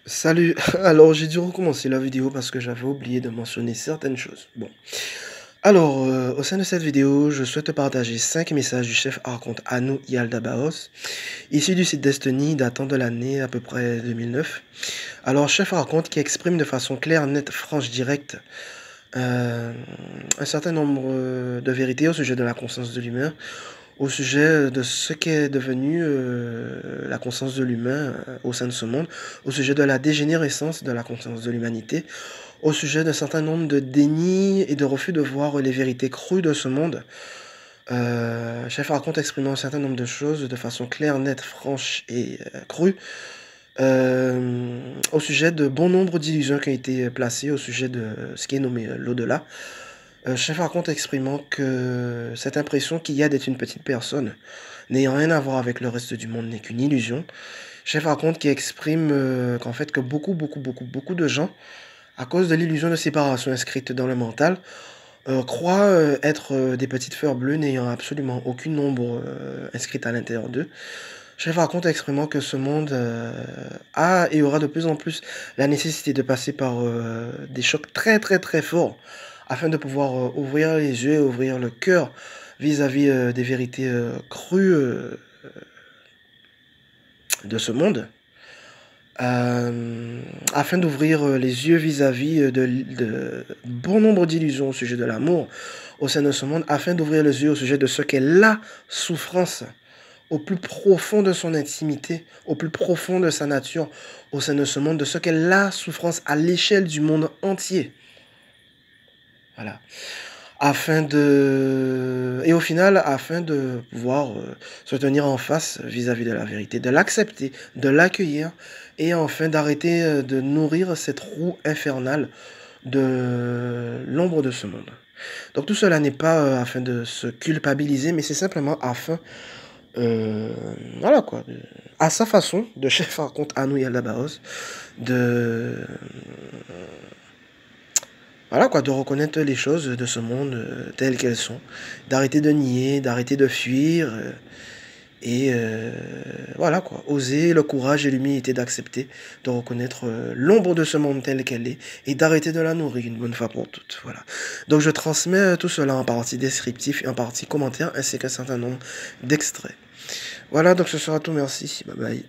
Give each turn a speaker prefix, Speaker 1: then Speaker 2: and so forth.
Speaker 1: Salut, alors j'ai dû recommencer la vidéo parce que j'avais oublié de mentionner certaines choses. Bon, alors au sein de cette vidéo, je souhaite te partager 5 messages du chef archonte Anu Yaldabaoth, issu du site d'Estonie datant de l'année à peu près 2009. Alors chef archonte qui exprime de façon claire, nette, franche, directe euh, un certain nombre de vérités au sujet de la conscience de l'humain, au sujet de ce qu'est devenu la conscience de l'humain au sein de ce monde, au sujet de la dégénérescence de la conscience de l'humanité, au sujet d'un certain nombre de dénis et de refus de voir les vérités crues de ce monde. Chef raconte exprimant un certain nombre de choses de façon claire, nette, franche et crue, au sujet de bon nombre d'illusions qui ont été placées au sujet de ce qui est nommé l'au-delà. Chef raconte exprimant que cette impression qu'il y a d'être une petite personne, n'ayant rien à voir avec le reste du monde, n'est qu'une illusion. Chef raconte qui exprime qu'en fait que beaucoup de gens, à cause de l'illusion de séparation inscrite dans le mental, croient être des petites fleurs bleues n'ayant absolument aucune ombre inscrite à l'intérieur d'eux. Chef raconte exprimant que ce monde a et aura de plus en plus la nécessité de passer par des chocs très forts afin de pouvoir ouvrir les yeux et ouvrir le cœur vis-à-vis des vérités crues de ce monde, afin d'ouvrir les yeux vis-à-vis de bon nombre d'illusions au sujet de l'amour au sein de ce monde, afin d'ouvrir les yeux au sujet de ce qu'est la souffrance au plus profond de son intimité, au plus profond de sa nature, au sein de ce monde, de ce qu'est la souffrance à l'échelle du monde entier. Voilà. Et au final, afin de pouvoir se tenir en face vis-à-vis de la vérité, de l'accepter, de l'accueillir, et enfin d'arrêter de nourrir cette roue infernale de l'ombre de ce monde. Donc tout cela n'est pas afin de se culpabiliser, mais c'est simplement afin Heu, voilà quoi, à sa façon, de chef raconte Anu Yaldabaoth, de voilà quoi, de reconnaître les choses de ce monde, telles qu'elles sont, d'arrêter de nier, d'arrêter de fuir, et voilà quoi, oser le courage et l'humilité d'accepter, de reconnaître, l'ombre de ce monde telle qu'elle est et d'arrêter de la nourrir une bonne fois pour toutes, voilà. Donc je transmets, tout cela en partie descriptif et en partie commentaire ainsi qu'un certain nombre d'extraits. Voilà, donc ce sera tout, merci. Bye bye.